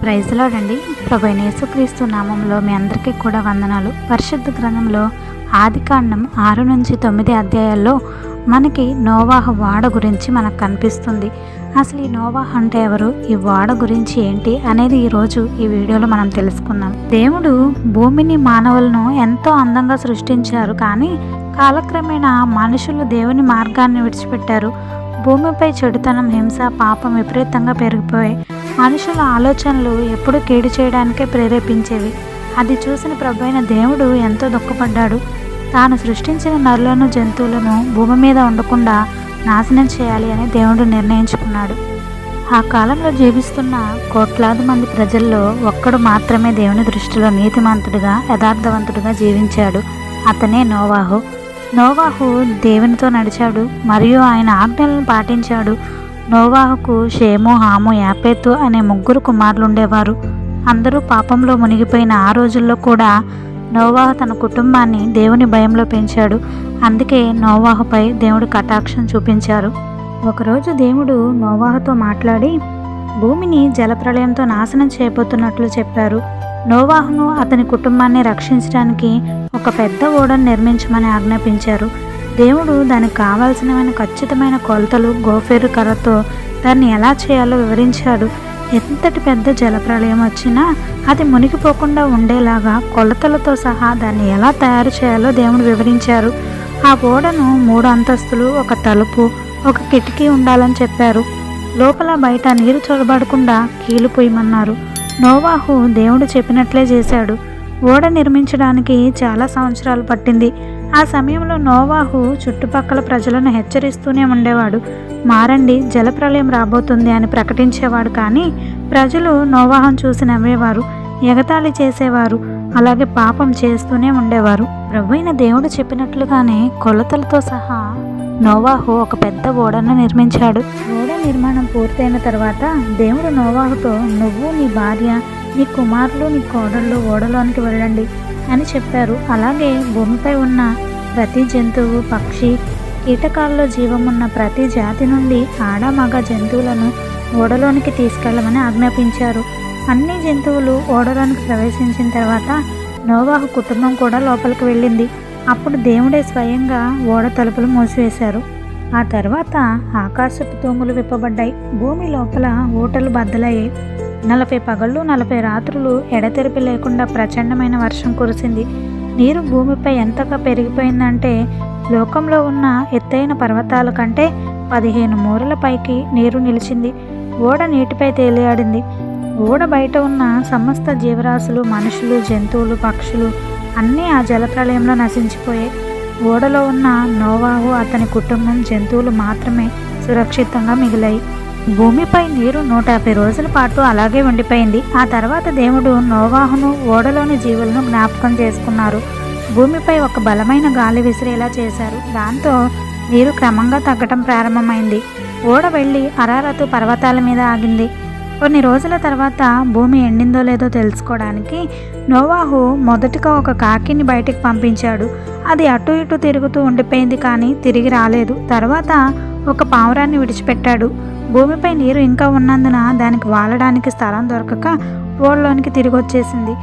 Praise lord అండి. ప్రభు అయిన యేసుక్రీస్తు నామంలో మీ అందరికీ కూడా వందనాలు. పరిశుద్ధ గ్రంథంలో ఆదికాండం 6-9 అధ్యాయాల్లో మనకి నోవాహు వాడ గురించి మనకు కనిపిస్తుంది. అసలు ఈ నోవాహు అంటే ఎవరు, ఈ వాడ గురించి ఏంటి అనేది ఈరోజు ఈ వీడియోలో మనం తెలుసుకుందాం. దేవుడు భూమిని మానవులను ఎంతో అందంగా సృష్టించారు, కానీ కాలక్రమేణా మనుషులు దేవుని మార్గాన్ని విడిచిపెట్టారు. భూమిపై చెడుతనం, హింస, పాపం విపరీతంగా పెరిగిపోయాయి. మనుషుల ఆలోచనలు ఎప్పుడూ కీడు చేయడానికే ప్రేరేపించేవి. అది చూసిన ప్రభువైన దేవుడు ఎంతో దుఃఖపడ్డాడు. తాను సృష్టించిన నరులను, జంతువులను భూమి మీద ఉండకుండా నాశనం చేయాలి అని దేవుడు నిర్ణయించుకున్నాడు. ఆ కాలంలో జీవిస్తున్న కోట్లాది మంది ప్రజల్లో ఒక్కడు మాత్రమే దేవుని దృష్టిలో నీతిమంతుడిగా, యథార్థవంతుడిగా జీవించాడు. అతనే నోవాహు. నోవాహు దేవునితో నడిచాడు మరియు ఆయన ఆజ్ఞలను పాటించాడు. నోవాహుకు షేము, హాము, యాపేతు అనే 3 కుమారులు ఉండేవారు. అందరూ పాపంలో మునిగిపోయిన ఆ రోజుల్లో కూడా నోవాహు తన కుటుంబాన్ని దేవుని భయంలో పెంచాడు. అందుకే నోవాహుపై దేవుడు కటాక్షం చూపించారు. ఒకరోజు దేవుడు నోవాహుతో మాట్లాడి భూమిని జలప్రళయంతో నాశనం చేయబోతున్నట్లు చెప్పారు. నోవాహును, అతని కుటుంబాన్ని రక్షించడానికి ఒక పెద్ద ఓడను నిర్మించమని ఆజ్ఞాపించారు. దేవుడు దానికి కావాల్సినమైన ఖచ్చితమైన కొలతలు, గోఫేరు కర్రతో దాన్ని ఎలా చేయాలో వివరించాడు. ఎంతటి పెద్ద జలప్రళయం వచ్చినా అది మునిగిపోకుండా ఉండేలాగా కొలతలతో సహా దాన్ని ఎలా తయారు చేయాలో దేవుడు వివరించారు. ఆ ఓడను 3 అంతస్తులు, ఒక తలుపు, ఒక కిటికీ ఉండాలని చెప్పారు. లోపల బయట నీరు చొరబడకుండా కీలు పొయ్యమన్నారు. నోవాహు దేవుడు చెప్పినట్లే చేశాడు. ఓడ నిర్మించడానికి చాలా సంవత్సరాలు పట్టింది. ఆ సమయంలో నోవాహు చుట్టుపక్కల ప్రజలను హెచ్చరిస్తూనే ఉండేవాడు. మారండి, జలప్రళయం రాబోతుంది అని ప్రకటించేవాడు. కానీ ప్రజలు నోవాహును చూసి నవ్వేవారు, ఎగతాళి చేసేవారు, అలాగే పాపం చేస్తూనే ఉండేవారు. ప్రభువైన దేవుడు చెప్పినట్లుగానే కొలతలతో సహా నోవాహు ఒక పెద్ద ఓడను నిర్మించాడు. ఓడ నిర్మాణం పూర్తయిన తర్వాత దేవుడు నోవాహుతో, నువ్వు, నీ భార్య, నీ కుమారులు, నీ కోడళ్ళు ఓడలోనికి వెళ్ళండి అని చెప్పారు. అలాగే భూమిపై ఉన్న ప్రతి జంతువు, పక్షి, కీటకాల్లో జీవమున్న ప్రతి జాతి నుండి ఆడ, మగ జంతువులను ఓడలోనికి తీసుకెళ్లమని ఆజ్ఞాపించారు. అన్ని జంతువులు ఓడలోనికి ప్రవేశించిన తర్వాత నోవాహు కుటుంబం కూడా లోపలికి వెళ్ళింది. అప్పుడు దేవుడే స్వయంగా ఓడ తలుపులు మూసివేశారు. ఆ తర్వాత ఆకాశపు తూములు విప్పబడ్డాయి. భూమి లోపల ఊటలు బద్దలయ్యాయి. 40 పగళ్ళు 40 రాత్రులు ఎడతెరిపి లేకుండా ప్రచండమైన వర్షం కురిసింది. నీరు భూమిపై ఎంతగా పెరిగిపోయిందంటే లోకంలో ఉన్న ఎత్తైన పర్వతాల కంటే 15 మూరల పైకి నీరు నిలిచింది. ఓడ నీటిపై తేలియాడింది. ఓడ బయట ఉన్న సమస్త జీవరాశులు, మనుషులు, జంతువులు, పక్షులు అన్నీ ఆ జలప్రళయంలో నశించిపోయాయి. ఓడలో ఉన్న నోవాహు, అతని కుటుంబం, జంతువులు మాత్రమే సురక్షితంగా మిగిలాయి. భూమిపై నీరు 150 రోజుల పాటు అలాగే ఉండిపోయింది. ఆ తర్వాత దేవుడు నోవాహును, ఓడలోని జీవులను జ్ఞాపకం చేసుకున్నారు. భూమిపై ఒక బలమైన గాలి విసిరేలా చేశారు. దాంతో నీరు క్రమంగా తగ్గటం ప్రారంభమైంది. ఓడ వెళ్ళి అరారతు పర్వతాల మీద ఆగింది. కొన్ని రోజుల తర్వాత భూమి ఎండిందో లేదో తెలుసుకోవడానికి నోవాహు మొదటగా ఒక కాకిని బయటికి పంపించాడు. అది అటు ఇటు తిరుగుతూ ఉండిపోయింది, కానీ తిరిగి రాలేదు. తర్వాత ఒక పావురాన్ని విడిచిపెట్టాడు. భూమిపై నీరు ఇంకా ఉన్నందున దానికి వాలడానికి స్థలం దొరకక ఓడలోనికి తిరిగి వచ్చేసింది.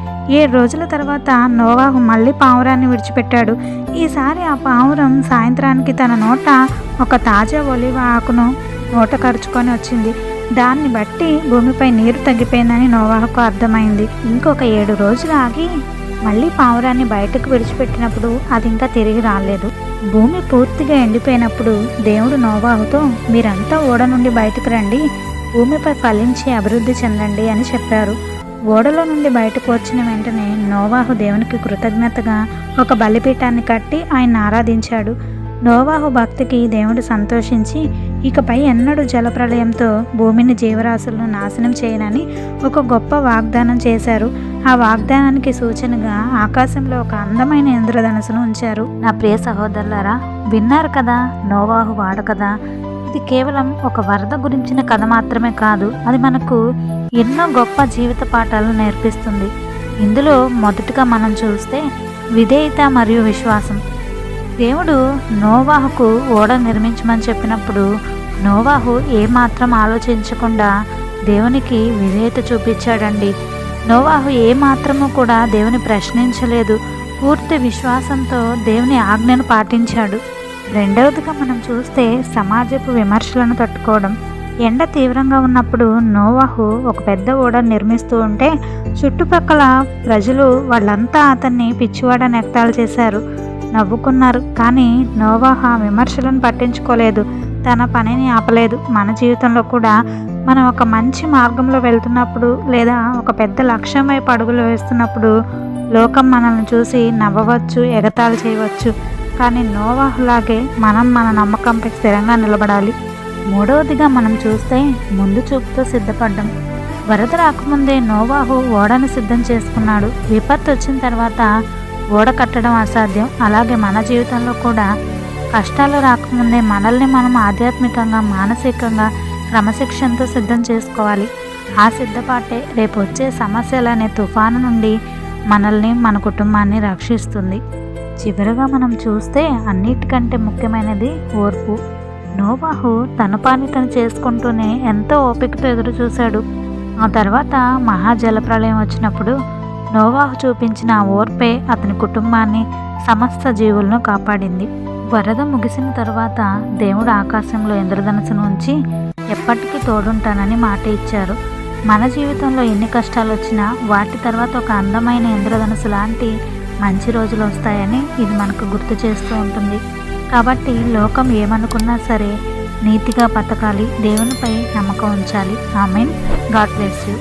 7 రోజుల తర్వాత నోవాహు మళ్ళీ పావురాన్ని విడిచిపెట్టాడు. ఈసారి ఆ పావురం సాయంత్రానికి తన నోట ఒక తాజా ఒలివ ఆకును నోట కరుచుకొని వచ్చింది. దాన్ని బట్టి భూమిపై నీరు తగ్గిపోయిందని నోవాహుకు అర్థమైంది. ఇంకొక 7 రోజులు ఆగి మళ్ళీ పావురాన్ని బయటకు విడిచిపెట్టినప్పుడు అది ఇంకా తిరిగి రాలేదు. భూమి పూర్తిగా ఎండిపోయినప్పుడు దేవుడు నోవాహుతో, మీరంతా ఓడ నుండి బయటకు రండి, భూమిపై ఫలించి అభివృద్ధి చెందండి అని చెప్పారు. ఓడలో నుండి బయటకు వచ్చిన వెంటనే నోవాహు దేవునికి కృతజ్ఞతగా ఒక బలిపీఠాన్ని కట్టి ఆయన ఆరాధించాడు. నోవాహు భక్తికి దేవుడు సంతోషించి ఇకపై ఎన్నడూ జలప్రళయంతో భూమిని, జీవరాశులను నాశనం చేయనని ఒక గొప్ప వాగ్దానం చేశారు. ఆ వాగ్దానానికి సూచనగా ఆకాశంలో ఒక అందమైన ఇంద్రధనుసును ఉంచారు. నా ప్రియ సహోదరులారా, విన్నారు కదా నోవాహు వాడ కథ. ఇది కేవలం ఒక వరద గురించిన కథ మాత్రమే కాదు, అది మనకు ఎన్నో గొప్ప జీవిత పాఠాలను నేర్పిస్తుంది. ఇందులో మొదటగా మనం చూస్తే విధేయత మరియు విశ్వాసం. దేవుడు నోవాహుకు ఓడ నిర్మించమని చెప్పినప్పుడు నోవాహు ఏమాత్రం ఆలోచించకుండా దేవునికి విధేయత చూపించాడండి. నోవాహు ఏమాత్రము కూడా దేవుని ప్రశ్నించలేదు. పూర్తి విశ్వాసంతో దేవుని ఆజ్ఞను పాటించాడు. రెండవదిగా మనం చూస్తే సమాజపు విమర్శలను తట్టుకోవడం. ఎండ తీవ్రంగా ఉన్నప్పుడు నోవాహు ఒక పెద్ద ఓడను నిర్మిస్తూ ఉంటే చుట్టుపక్కల ప్రజలు వాళ్ళంతా అతన్ని పిచ్చివాడని ఎగతాళి చేశారు, నవ్వుకున్నారు. కానీ నోవాహు ఆ విమర్శలను పట్టించుకోలేదు, తన పనిని ఆపలేదు. మన జీవితంలో కూడా మనం ఒక మంచి మార్గంలో వెళ్తున్నప్పుడు లేదా ఒక పెద్ద లక్ష్యం వైపు అడుగులు వేస్తున్నప్పుడు లోకం మనల్ని చూసి నవ్వవచ్చు, ఎగతాళి చేయవచ్చు. కానీ నోవాహులాగే మనం మన నమ్మకంపై స్థిరంగా నిలబడాలి. మూడవదిగా మనం చూస్తే ముందు చూపుతో సిద్ధపడ్డం. వరద రాకముందే నోవాహు ఓడను సిద్ధం చేసుకున్నాడు. విపత్తు వచ్చిన తర్వాత ఓడ కట్టడం అసాధ్యం. అలాగే మన జీవితంలో కూడా కష్టాలు రాకముందే మనల్ని మనం ఆధ్యాత్మికంగా, మానసికంగా క్రమశిక్షణతో సిద్ధం చేసుకోవాలి. ఆ సిద్ధపాటే రేపు వచ్చే సమస్యలనే తుఫాను నుండి మనల్ని, మన కుటుంబాన్ని రక్షిస్తుంది. చివరిగా మనం చూస్తే అన్నిటికంటే ముఖ్యమైనది ఓర్పు. నోవాహు తన పని తను చేసుకుంటూనే ఎంతో ఓపికతో ఎదురు చూశాడు. ఆ తర్వాత మహాజలప్రళయం వచ్చినప్పుడు నోవాహు చూపించిన ఓర్పే అతని కుటుంబాన్ని, సమస్త జీవులను కాపాడింది. వరద ముగిసిన తర్వాత దేవుడు ఆకాశంలో ఇంద్రధనుసును ఉంచి ఎప్పటికీ తోడుంటానని మాట ఇచ్చారు. మన జీవితంలో ఎన్ని కష్టాలు వచ్చినా వాటి తర్వాత ఒక అందమైన ఇంద్రధనుసు లాంటి మంచి రోజులు వస్తాయని ఇది మనకు గుర్తు చేస్తూ ఉంటుంది. కాబట్టి లోకం ఏమనుకున్నా సరే నీతిగా బతకాలి, దేవునిపై నమ్మకం ఉంచాలి. ఆమేన్. God bless you.